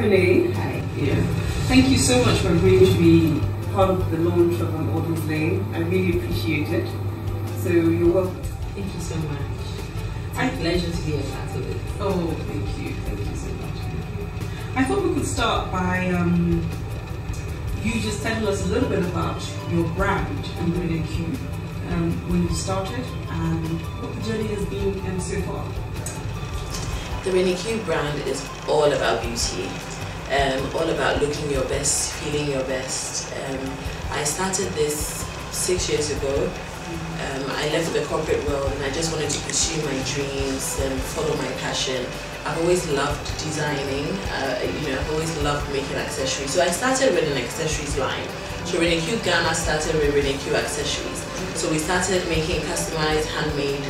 Renee. Hi. Yeah. Thank you so much for agreeing to be part of the launch of Autumn's Lane. I really appreciate it. So you're welcome. Thank you so much. It's a pleasure to be a part of it. Oh, thank you. Thank you so much. I thought we could start by you just telling us a little bit about your brand and ReneeQ, when you started and what the journey has been so far. The ReneeQ brand is all about beauty, all about looking your best, feeling your best. I started this 6 years ago. I left the corporate world and I just wanted to pursue my dreams and follow my passion. I've always loved designing, I've always loved making accessories. So I started with an accessories line. So ReneeQ Ghana started with ReneeQ accessories. So we started making customized, handmade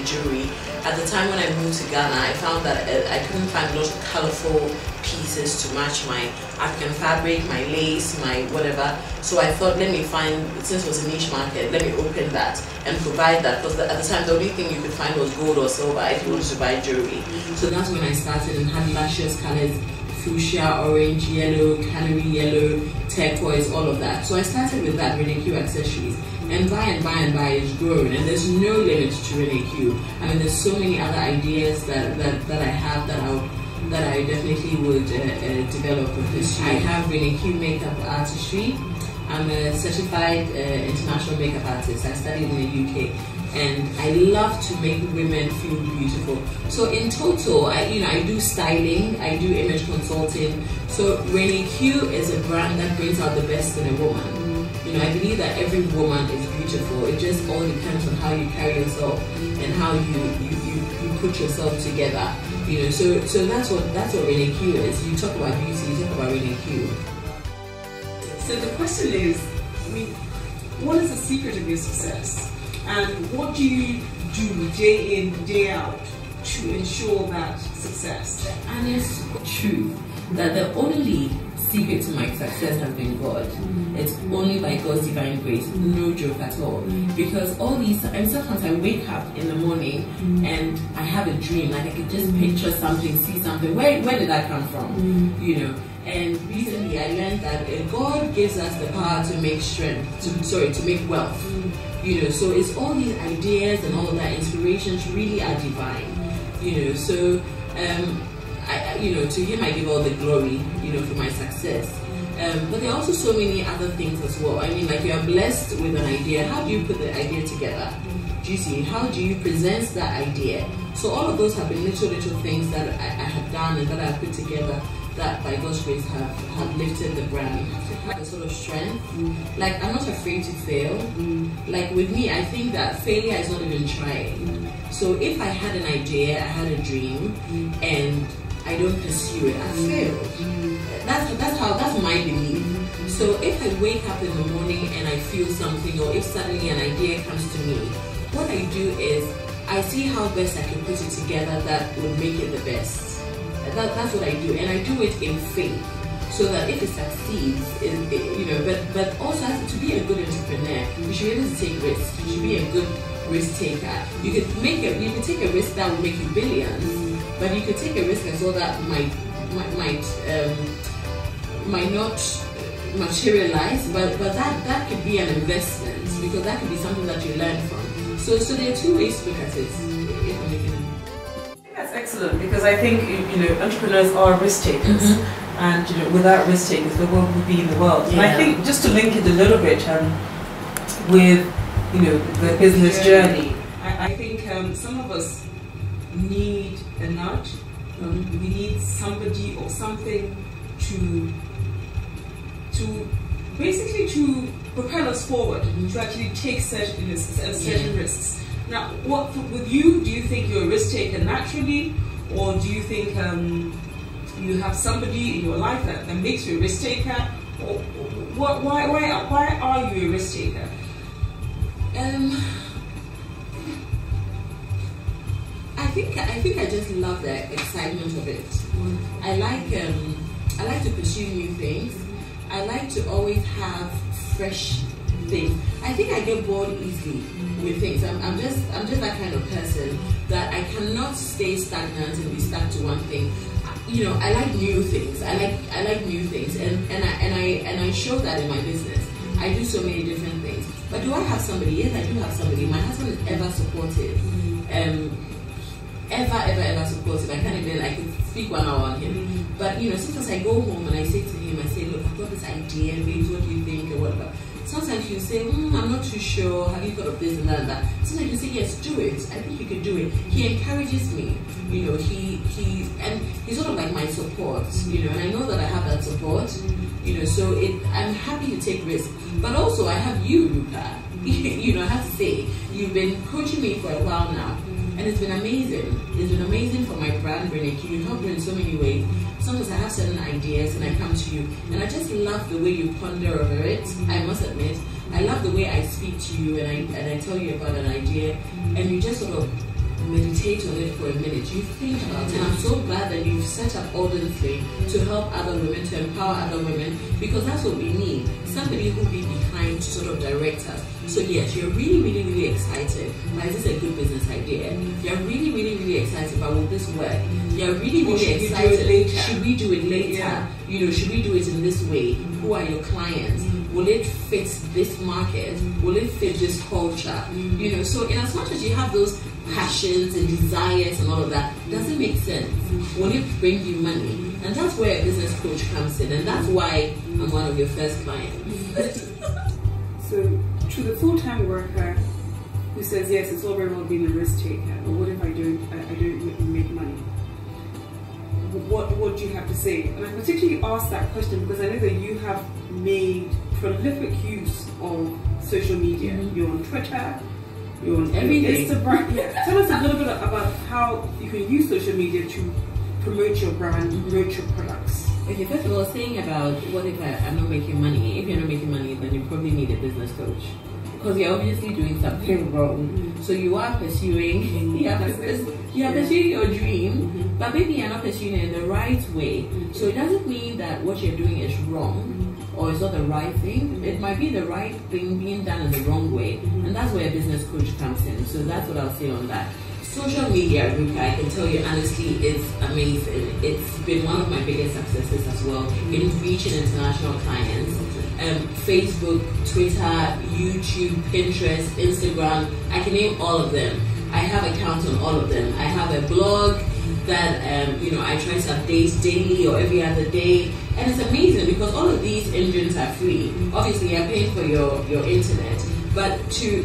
jewelry. At the time when I moved to Ghana, I found that I couldn't find lots of colorful pieces to match my African fabric, my lace, my whatever. So I thought, let me find, since it was a niche market, let me open that and provide that. Because at the time, the only thing you could find was gold or silver if you wanted to buy jewelry. So that's when I started and had luscious colors, fuchsia, orange, yellow, canary yellow, turquoise, all of that. So I started with that, ReneeQ accessories. And by it's grown, and there's no limit to ReneeQ. I mean, there's so many other ideas that I have that I definitely would develop with this. I have ReneeQ makeup artistry. I'm a certified international makeup artist. I studied in the UK, and I love to make women feel beautiful. So in total, I do styling, I do image consulting. So ReneeQ is a brand that brings out the best in a woman. I believe that every woman is beautiful. It just all depends on how you carry yourself and how you put yourself together. So that's what ReneeQ is. You talk about beauty, you talk about ReneeQ. So the question is, what is the secret of your success? And what do you do day in, day out to ensure that success? And it's true that the only secret to my success has been God. It's only by God's divine grace, no joke at all. Because all these, and sometimes I wake up in the morning and I have a dream, like I could just picture something, see something. Where did that come from? And recently I learned that God gives us the power to make to make wealth. So it's all these ideas and all of that inspirations really are divine. So to Him I give all the glory, for my success. But there are also so many other things as well. Like you are blessed with an idea. How do you put the idea together? Do you see? How do you present that idea? So all of those have been little things that I have done and that I have put together that by God's grace have lifted the brand. I have a sort of strength. Like I'm not afraid to fail. Like with me, I think that failure is not even trying. So if I had an idea, I had a dream, and I don't pursue it, I failed. That's my belief. So if I wake up in the morning and I feel something, or if suddenly an idea comes to me, what I do is I see how best I can put it together that would make it the best. That's what I do, and I do it in faith, so that if it succeeds, but also to be a good entrepreneur, you should be able to take risks. You should be a good risk taker. You could take a risk that will make you billions, but you could take a risk as well that might not materialize, but that could be an investment, because that could be something that you learn from. So there are two ways to look at it. That's excellent, because I think entrepreneurs are risk takers, and without risk takers, the world would be in the world. And I think just to link it a little bit with the business journey, I think some of us need a nudge. We need somebody or something to basically to propel us forward, to actually take certain risks. Now, with you, do you think you're a risk taker naturally, or do you think you have somebody in your life that makes you a risk taker? Or why are you a risk taker? I think I just love the excitement of it. I like to pursue new things. I like to always have fresh things. I think I get bored easily with things. I'm just that kind of person that I cannot stay stagnant and be stuck to one thing. you know, I like new things. I like new things, and I show that in my business. I do so many different things. But do I have somebody? Yes, I do have somebody. My husband is ever supportive. Ever supportive. I can't even, I could speak 1 hour on him. But you know, sometimes I go home and I say to him, I say, look, I've got this idea, babes, what do you think, or whatever. Sometimes you say, I'm not too sure, have you thought of this and that and that. Sometimes you say, yes, do it. I think you could do it. He encourages me. You know, he's sort of like my support, you know, and I know that I have that support, you know, so I'm happy to take risks. But also I have you, Luca. You know, I have to say, you've been coaching me for a while now, and it's been amazing. It's been amazing for my brand, ReneeQ. You've helped me in so many ways. Sometimes I have certain ideas and I come to you, and I just love the way you ponder over it. I must admit, I love the way I speak to you and I tell you about an idea, and you just sort of meditate on it for a minute. You think about it. And I'm so glad that you've set up Audiently to help other women, to empower other women, because that's what we need. Somebody who will be behind to sort of direct us. So yes, you're really, really, really excited. But is this a good business idea? You're really, really, really excited about will this work? You're really, really excited. Should we do it later? Yeah. You know, should we do it in this way? Who are your clients? Will it fit this market? Will it fit this culture? You know, so in as much as you have those passions and desires and all of that, does it make sense? Will it bring you money? And that's where a business coach comes in, and that's why I'm one of your first clients. So to the full-time worker who says, yes, it's all very well being a risk taker, but what if I don't make money? What do you have to say? And I particularly ask that question because I know that you have made prolific use of social media. You're on Twitter, you're on Instagram. Yeah. Tell us a little bit about how you can use social media to promote your brand, promote your products. Okay, first of all, saying about what if I'm not making money. If you're not making money, then you probably need a business coach, because you're obviously doing something wrong. So you are pursuing, you are pursuing your dream, but maybe you're not pursuing it in the right way. So it doesn't mean that what you're doing is wrong or it's not the right thing. It might be the right thing being done in the wrong way, and that's where a business coach comes in. So that's what I'll say on that. Social media, Luca, I can tell you honestly, it's amazing. It's been one of my biggest successes as well in reaching international clients. Facebook, Twitter, YouTube, Pinterest, Instagram, I can name all of them. I have accounts on all of them. I have a blog that you know, I try to update daily or every other day, and it's amazing because all of these engines are free. Obviously, you're paying for your internet. But to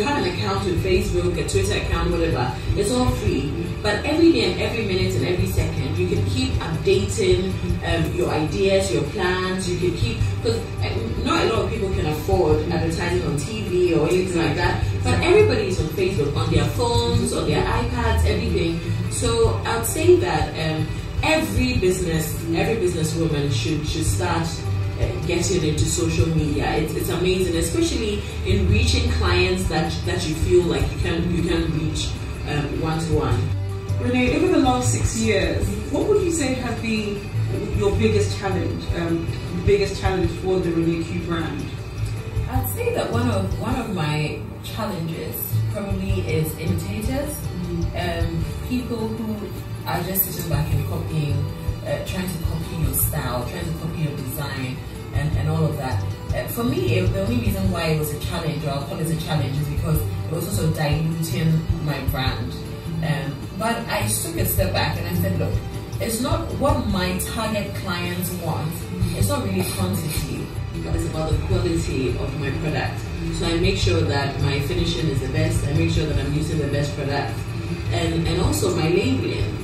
have an account with Facebook, a Twitter account, whatever, it's all free. But every day and every minute and every second, you can keep updating your ideas, your plans. You can keep, because not a lot of people can afford advertising on TV or anything like that. But everybody is on Facebook, on their phones, on their iPads, everything. So I'd say that every businesswoman should start getting into social media. It's amazing, especially in reaching clients that you feel like you can reach one-to-one. Renee, over the last 6 years, what would you say has been your biggest challenge? For the ReneeQ brand? I'd say that one of my challenges probably is imitators, people who are just sitting back and copying, trying to copy your style, trying to copy your design, and all of that. For me, the only reason why it was a challenge, or I'll call it a challenge, is because it was also diluting my brand. But I took a step back and I said, look, it's not what my target clients want. It's not really quantity, but it's about the quality of my product. So I make sure that my finishing is the best. I make sure that I'm using the best product, and also my labeling.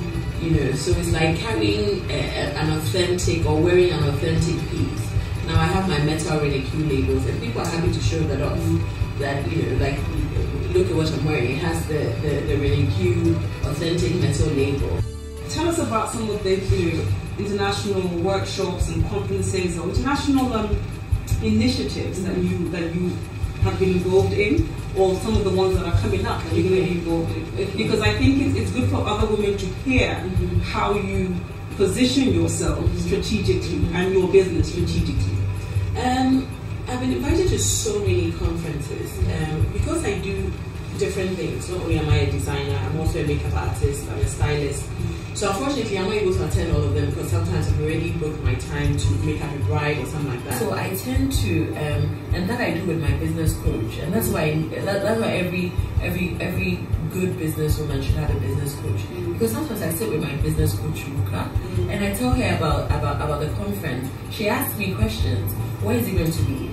You know, so it's like carrying an authentic or wearing an authentic piece. Now I have my metal ReneeQ labels, and people are happy to show that off. That, you know, like, look at what I'm wearing. It has the ReneeQ authentic metal label. Tell us about some of the international workshops and conferences or international initiatives that you have been involved in, or some of the ones that are coming up that you're going to be involved in. Because I think it's good for other women to hear how you position yourself strategically and your business strategically. I've been invited to so many conferences because I do different things. Not only am I a designer, I'm also a makeup artist, I'm a stylist. So unfortunately, I'm not able to attend all of them because sometimes I've already booked my time to make up a bride or something like that. So I tend to, and that I do with my business coach, and that's why every good businesswoman should have a business coach. Because sometimes I sit with my business coach, Ruka, and I tell her about the conference. She asks me questions. Where is it going to be?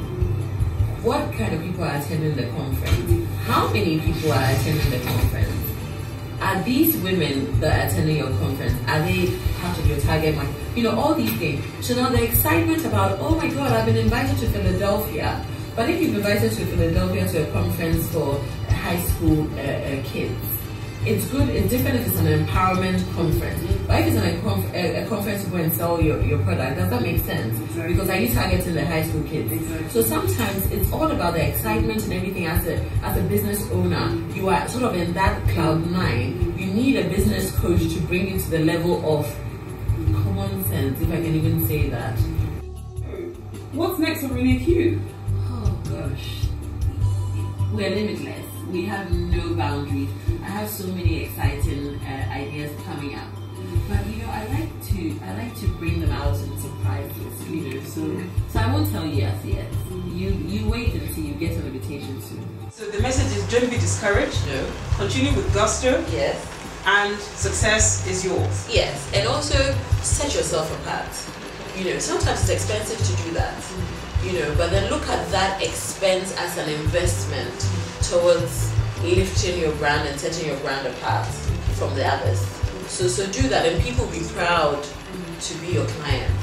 What kind of people are attending the conference? How many people are attending the conference? Are these women that are attending your conference, are they part of your target market? You know, all these things. So now the excitement about, oh my God, I've been invited to Philadelphia. But if you've invited to Philadelphia to a conference for high school kids, it's good, it's different if it's an empowerment conference. But if it's a conference to go and sell your product, does that make sense? Exactly. Because are you targeting the high school kids? Exactly. So sometimes it's all about the excitement and everything. As a business owner, you are sort of in that cloud nine. You need a business coach to bring you to the level of common sense, if I can even say that. What's next for ReneeQ? Oh gosh, we're limitless. We have no boundaries. I have so many exciting ideas coming up, but you know, I like to bring them out and surprises. You know, so I won't tell you as yet. You wait until you get an invitation soon. So the message is: don't be discouraged. No. Continue with gusto. Yes. And success is yours. Yes, and also set yourself apart. You know, sometimes it's expensive to do that. You know, but then look at that expense as an investment towards lifting your brand and setting your brand apart from the others. So do that, and people will be proud to be your clients.